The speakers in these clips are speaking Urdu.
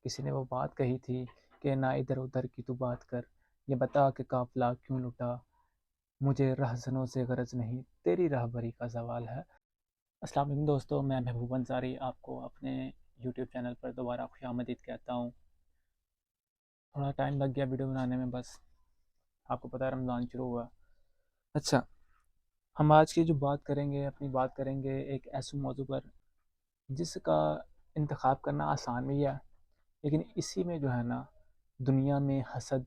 کسی نے وہ بات کہی تھی کہ نہ ادھر ادھر کی تو بات کر، یہ بتا کہ قافلہ کیوں لٹا، مجھے رہزنوں سے غرض نہیں، تیری راہبری کا زوال ہے۔ السلام علیکم دوستو، میں محبوب انصاری آپ کو اپنے یوٹیوب چینل پر دوبارہ خوش آمدید کہتا ہوں۔ تھوڑا ٹائم لگ گیا ویڈیو بنانے میں، بس آپ کو پتہ ہے رمضان شروع ہوا۔ اچھا، ہم آج کی جو بات کریں گے، اپنی بات کریں گے ایک ایسے موضوع پر جس کا انتخاب کرنا آسان بھی ہے، لیکن اسی میں جو ہے نا دنیا میں حسد،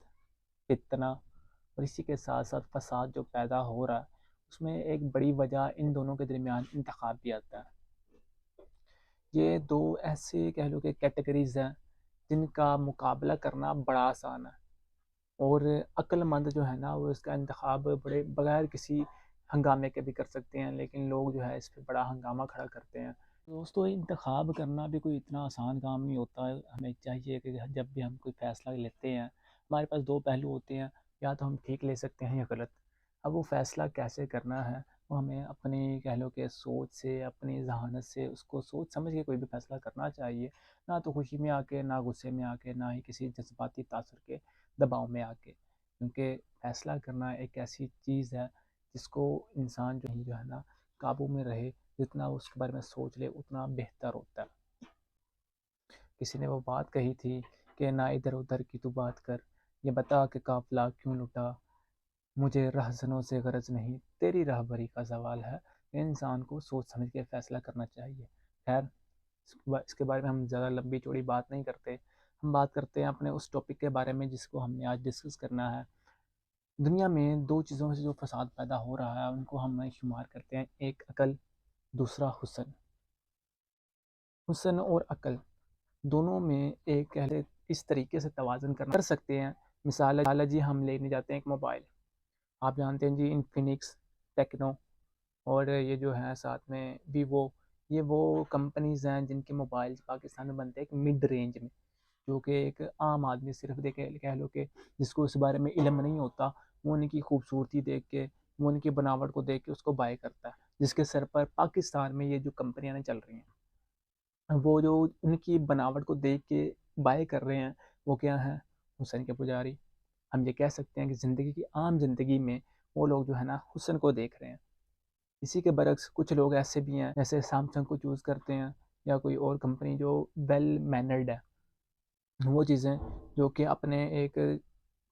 فتنہ اور اسی کے ساتھ ساتھ فساد جو پیدا ہو رہا ہے، اس میں ایک بڑی وجہ ان دونوں کے درمیان انتخاب بھی آتا ہے۔ یہ دو ایسے کہہ لو کہ کیٹیگریز ہیں جن کا مقابلہ کرنا بڑا آسان ہے، اور عقل مند جو ہے نا وہ اس کا انتخاب بڑے بغیر کسی ہنگامے کے بھی کر سکتے ہیں، لیکن لوگ جو ہے اس پہ بڑا ہنگامہ کھڑا کرتے ہیں۔ دوستو، انتخاب کرنا بھی کوئی اتنا آسان کام نہیں ہوتا ہے۔ ہمیں چاہیے کہ جب بھی ہم کوئی فیصلہ لیتے ہیں، ہمارے پاس دو پہلو ہوتے ہیں، یا تو ہم ٹھیک لے سکتے ہیں یا غلط۔ اب وہ فیصلہ کیسے کرنا ہے، وہ ہمیں اپنی کہہ لو کہ سوچ سے، اپنی ذہانت سے اس کو سوچ سمجھ کے کوئی بھی فیصلہ کرنا چاہیے، نہ تو خوشی میں آ کے، نہ غصے میں آ کے، نہ ہی کسی جذباتی تاثر کے دباؤ میں آ کے، کیونکہ فیصلہ کرنا ایک ایسی چیز ہے جس کو انسان جو ہے نا قابو میں رہے، جتنا اس کے بارے میں سوچ لے اتنا بہتر ہوتا ہے۔ کسی نے وہ بات کہی تھی کہ نہ ادھر ادھر کی تو بات کر، یہ بتا کہ قافلہ کیوں لٹا، مجھے رہزنوں سے غرض نہیں، تیری راہبری کا زوال ہے۔ انسان کو سوچ سمجھ کے فیصلہ کرنا چاہیے۔ خیر، اس کے بارے میں ہم زیادہ لمبی چوڑی بات نہیں کرتے، ہم بات کرتے ہیں اپنے اس ٹاپک کے بارے میں جس کو ہم نے آج ڈسکس کرنا ہے۔ دنیا میں دو چیزوں سے جو فساد پیدا ہو رہا ہے ان کو ہم شمار کرتے ہیں، ایک عقل، دوسرا حسن۔ حسن اور عقل دونوں میں ایک اس طریقے سے توازن کرنا کر سکتے ہیں۔ مثال جی ہم لینے جاتے ہیں ایک موبائل، آپ جانتے ہیں جی انفینکس، ٹیکنو، اور یہ جو ہے ساتھ میں ویوو، یہ وہ کمپنیز ہیں جن کے موبائل پاکستان میں بنتے ہیں ایک مڈ رینج میں، جو کہ ایک عام آدمی صرف دیکھے کہہ لو کہ جس کو اس بارے میں علم نہیں ہوتا، وہ ان کی خوبصورتی دیکھ کے، وہ ان کی بناوٹ کو دیکھ کے اس کو بائی کرتا ہے، جس کے سر پر پاکستان میں یہ جو کمپنیاں چل رہی ہیں، وہ جو ان کی بناوٹ کو دیکھ کے بائی کر رہے ہیں، وہ کیا ہیں؟ حسن کے پجاری۔ ہم یہ کہہ سکتے ہیں کہ زندگی کی عام زندگی میں وہ لوگ جو ہے نا حسن کو دیکھ رہے ہیں۔ اسی کے برعکس کچھ لوگ ایسے بھی ہیں جیسے سیمسنگ کو چوز کرتے ہیں، یا کوئی اور کمپنی جو ویل مینرڈ ہے، وہ چیزیں جو کہ اپنے ایک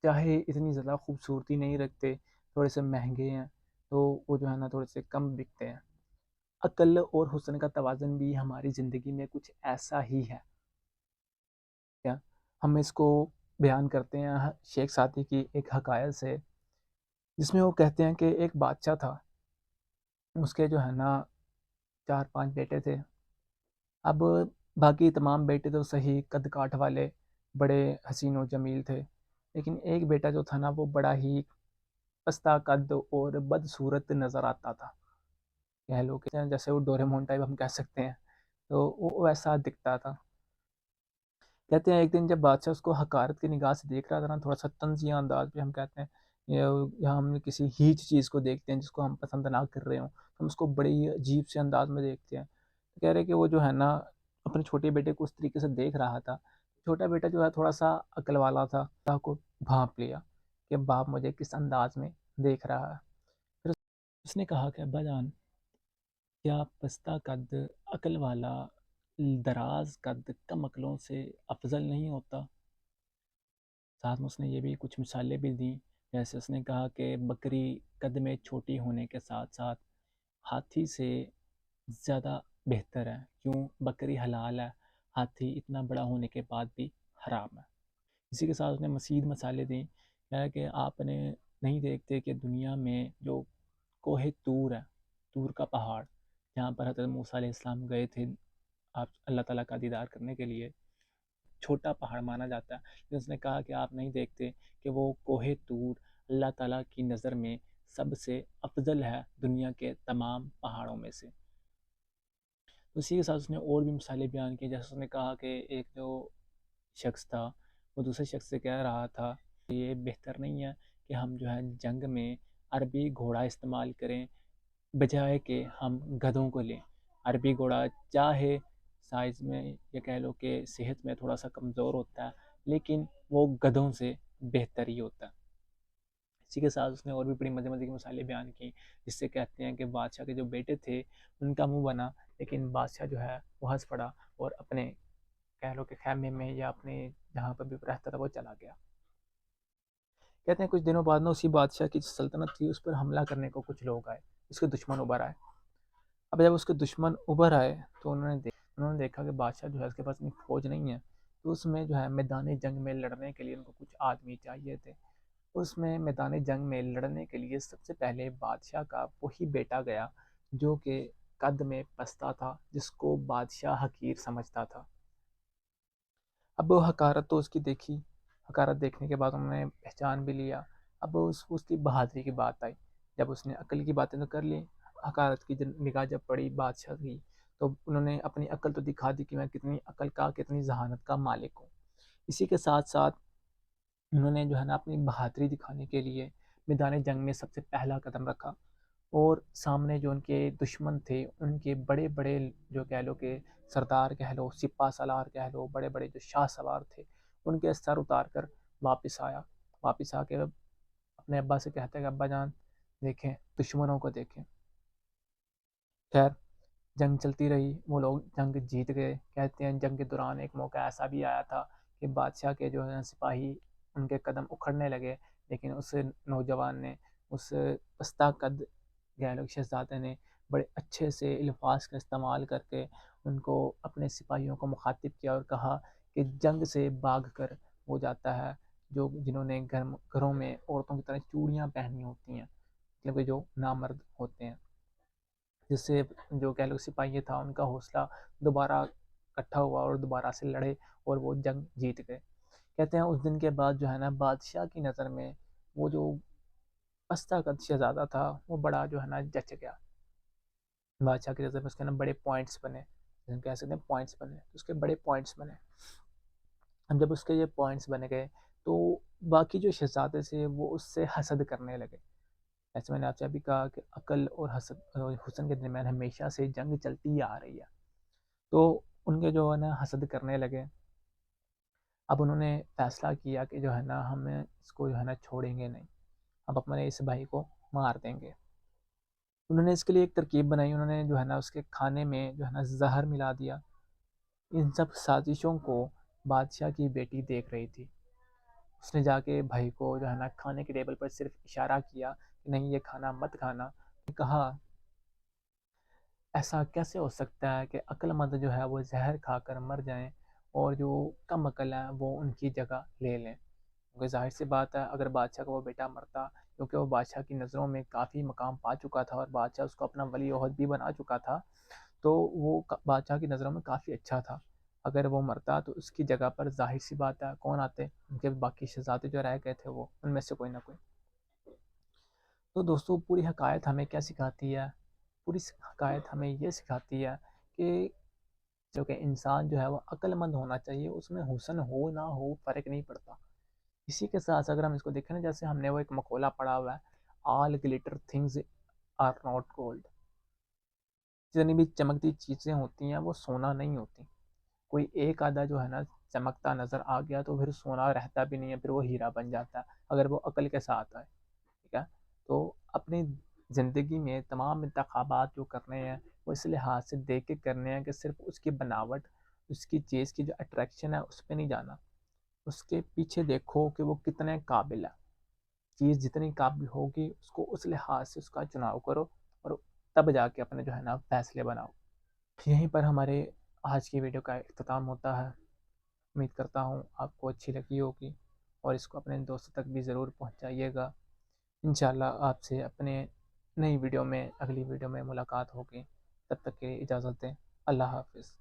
چاہے اتنی زیادہ خوبصورتی نہیں رکھتے، تھوڑے سے مہنگے ہیں، تو وہ جو ہے نا تھوڑے سے کم بکتے ہیں۔ عقل اور حسن کا توازن بھی ہماری زندگی میں کچھ ایسا ہی ہے کیا؟ ہم اس کو بیان کرتے ہیں شیخ سعدی کی ایک حکایت سے، جس میں وہ کہتے ہیں کہ ایک بادشاہ تھا، اس کے جو ہے نا 4-5 بیٹے تھے۔ اب باقی تمام بیٹے تو صحیح قد کاٹ والے، بڑے حسین و جمیل تھے، لیکن ایک بیٹا جو تھا نا وہ بڑا ہی پستہ قد اور بدصورت نظر آتا تھا، کہہ لو کہ جیسے وہ ڈوریمون ٹائپ ہم کہہ سکتے ہیں، تو وہ ویسا دکھتا تھا۔ کہتے ہیں ایک دن جب بادشاہ اس کو حقارت کی نگاہ سے دیکھ رہا تھا نا، تھوڑا سا طنزیہ انداز پہ، ہم کہتے ہیں یا ہم کسی ہیچ چیز کو دیکھتے ہیں جس کو ہم پسند نہ کر رہے ہوں، ہم اس کو بڑے ہی عجیب سے انداز میں دیکھتے ہیں، تو کہہ رہے کہ وہ جو ہے نا اپنے چھوٹے بیٹے کو اس طریقے سے دیکھ رہا تھا۔ چھوٹا بیٹا جو ہے تھوڑا سا عقل والا تھا، اللہ کو بھانپ لیا کہ باپ مجھے کس انداز میں دیکھ رہا ہے۔ پھر اس نے کہا کہ ابا جان، کیا پستہ قد عقل والا دراز قد کم عقلوں سے افضل نہیں ہوتا؟ ساتھ میں اس نے یہ بھی کچھ مثالیں بھی دیں، جیسے اس نے کہا کہ بکری قد میں چھوٹی ہونے کے ساتھ ساتھ ہاتھی سے زیادہ بہتر ہے، کیوں؟ بکری حلال ہے، ہاتھی اتنا بڑا ہونے کے بعد بھی حرام ہے۔ اسی کے ساتھ اس نے مزید مثالیں دیں، ہے کہ آپ نے نہیں دیکھتے کہ دنیا میں جو کوہ طور ہے، طور کا پہاڑ، جہاں پر حضرت موسیٰ علیہ السلام گئے تھے آپ اللہ تعالیٰ کا دیدار کرنے کے لیے، چھوٹا پہاڑ مانا جاتا ہے، لیکن اس نے کہا کہ آپ نہیں دیکھتے کہ وہ کوہ طور اللہ تعالیٰ کی نظر میں سب سے افضل ہے دنیا کے تمام پہاڑوں میں سے۔ اسی کے ساتھ اس نے اور بھی مثالیں بیان کی، جیسے اس نے کہا کہ ایک جو شخص تھا وہ دوسرے شخص سے کہہ رہا تھا کہ یہ بہتر نہیں ہے کہ ہم جو ہے جنگ میں عربی گھوڑا استعمال کریں بجائے کہ ہم گدھوں کو لیں۔ عربی گھوڑا چاہے سائز میں یا کہہ لو کہ صحت میں تھوڑا سا کمزور ہوتا ہے، لیکن وہ گدھوں سے بہتر ہی ہوتا ہے۔ اسی کے ساتھ اس نے اور بھی بڑی مزے مزے کی مثالیں بیان کی، جس سے کہتے ہیں کہ بادشاہ کے جو بیٹے تھے ان کا منہ بنا، لیکن بادشاہ جو ہے وہ ہنس پڑا اور اپنے کہہ لو کہ خیمے میں یا اپنے جہاں پر بھی رہتا تھا وہ چلا گیا۔ کہتے ہیں کچھ دنوں بعد نا اسی بادشاہ کی سلطنت تھی اس پر حملہ کرنے کو کچھ لوگ آئے، اس کے دشمن ابھر آئے۔ اب جب اس کے دشمن ابھر آئے تو انہوں نے دیکھا کہ بادشاہ جو ہے اس کے پاس اتنی فوج نہیں ہے، تو اس میں جو ہے میدان جنگ میں لڑنے کے لیے ان کو کچھ آدمی چاہیے تھے۔ اس میں میدان جنگ میں لڑنے کے لیے سب سے پہلے بادشاہ کا وہی بیٹا گیا جو کہ قد میں پستہ تھا، جس کو بادشاہ حقیر سمجھتا تھا۔ اب وہ حقارت تو اس کی دیکھی، حقارت دیکھنے کے بعد انہوں نے پہچان بھی لیا۔ اب اس کی بہادری کی بات آئی، جب اس نے عقل کی باتیں تو کر لی، حقارت کی نگاہ جب پڑی بادشاہ کی تو انہوں نے اپنی عقل تو دکھا دی کہ میں کتنی عقل کا کتنی ذہانت کا مالک ہوں۔ اسی کے ساتھ ساتھ انہوں نے جو ہے نا اپنی بہادری دکھانے کے لیے میدان جنگ میں سب سے پہلا قدم رکھا، اور سامنے جو ان کے دشمن تھے ان کے بڑے بڑے جو کہہ لو کہ سردار کہہ لو، سپہ سالار کہہ لو، بڑے بڑے جو شاہ سوار تھے ان کے سر اتار کر واپس آیا۔ واپس آ کے اپنے ابا سے کہتا ہے کہ ابا جان دیکھیں، دشمنوں کو دیکھیں۔ خیر جنگ چلتی رہی، وہ لوگ جنگ جیت گئے۔ کہتے ہیں جنگ کے دوران ایک موقع ایسا بھی آیا تھا کہ بادشاہ کے جو ہے سپاہی ان کے قدم اکھڑنے لگے، لیکن اس نوجوان نے، اس پستہ قد شہزادے نے بڑے اچھے سے الفاظ کا استعمال کر کے ان کو اپنے سپاہیوں کو مخاطب کیا اور کہا کہ جنگ سے بھاگ کر وہ جاتا ہے جنہوں نے گھروں میں عورتوں کی طرح چوڑیاں پہنی ہوتی ہیں، مطلب کہ جو نامرد ہوتے ہیں، جس سے جو کہہ لو سپاہی تھا ان کا حوصلہ دوبارہ اکٹھا ہوا اور دوبارہ سے لڑے اور وہ جنگ جیت گئے۔ کہتے ہیں اس دن کے بعد جو ہے نا بادشاہ کی نظر میں وہ جو پستہ قد شہزادہ تھا وہ بڑا جو ہے نا جچ گیا۔ بادشاہ کی نظر میں اس کے نا بڑے پوائنٹس بنے، کہہ سکتے ہیں پوائنٹس بنے، اس کے بڑے پوائنٹس بنے۔ اب جب اس کے یہ پوائنٹس بنے گئے تو باقی جو شہزادے سے وہ اس سے حسد کرنے لگے۔ ایسے میں نے آپ سے ابھی کہا کہ عقل اور حسن کے درمیان ہمیشہ سے جنگ چلتی آ رہی ہے، تو ان کے جو ہے نا حسد کرنے لگے۔ اب انہوں نے فیصلہ کیا کہ جو ہے نا ہم اس کو جو ہے نا چھوڑیں گے نہیں، اب اپنے اس بھائی کو مار دیں گے۔ انہوں نے اس کے لیے ایک ترکیب بنائی، انہوں نے جو ہے نا اس کے کھانے میں جو ہے نا زہر ملا دیا۔ ان سب سازشوں کو بادشاہ کی بیٹی دیکھ رہی تھی۔ اس نے جا کے بھائی کو جو ہے نا کھانے کے ٹیبل پر صرف اشارہ کیا کہ نہیں یہ کھانا مت کھانا، کہا ایسا کیسے ہو سکتا ہے کہ عقل مند جو ہے وہ زہر کھا کر مر جائیں اور جو کم عقل ہے وہ ان کی جگہ لے لیں۔ کیونکہ ظاہر سی بات ہے اگر بادشاہ کا وہ بیٹا مرتا، کیونکہ وہ بادشاہ کی نظروں میں کافی مقام پا چکا تھا اور بادشاہ اس کو اپنا ولی عہد بھی بنا چکا تھا، تو وہ بادشاہ کی نظروں میں کافی اچھا تھا۔ اگر وہ مرتا تو اس کی جگہ پر ظاہر سی بات ہے کون آتے، ان کے باقی شہزادے جو رہ گئے تھے وہ ان میں سے کوئی نہ کوئی۔ تو دوستو پوری حکایت ہمیں کیا سکھاتی ہے؟ پوری حکایت ہمیں یہ سکھاتی ہے کہ جو کہ انسان جو ہے وہ عقل مند ہونا چاہیے، اس میں حسن ہو نہ ہو فرق نہیں پڑتا۔ اسی کے ساتھ اگر ہم اس کو دیکھیں نا، جیسے ہم نے وہ ایک مقولہ پڑھا ہوا ہے، all glitter things are not gold, جتنی بھی چمکتی چیزیں ہوتی ہیں وہ سونا نہیں ہوتی۔ کوئی ایک آدھا جو ہے نا چمکتا نظر آ گیا تو پھر سونا رہتا بھی نہیں ہے، پھر وہ ہیرا بن جاتا ہے اگر وہ عقل کے ساتھ آئے، ٹھیک ہے؟ تو اپنی زندگی میں تمام انتخابات جو کرنے ہیں وہ اس لحاظ سے دیکھ کے کرنے ہیں کہ صرف اس کی بناوٹ، اس کی چیز کی جو اٹریکشن ہے اس پہ نہیں جانا، اس کے پیچھے دیکھو کہ وہ کتنے قابل ہے۔ چیز جتنی قابل ہوگی اس کو اس لحاظ سے اس کا چناؤ کرو اور تب جا کے اپنے جو ہے نا فیصلے بناؤ۔ یہیں پر ہمارے آج کی ویڈیو کا اختتام ہوتا ہے۔ امید کرتا ہوں آپ کو اچھی لگی ہوگی اور اس کو اپنے دوستوں تک بھی ضرور پہنچائیے گا۔ انشاءاللہ آپ سے اپنے نئی ویڈیو میں اگلی ویڈیو میں ملاقات ہوگی، تب تک کے لیے اجازت دیں۔ اللہ حافظ۔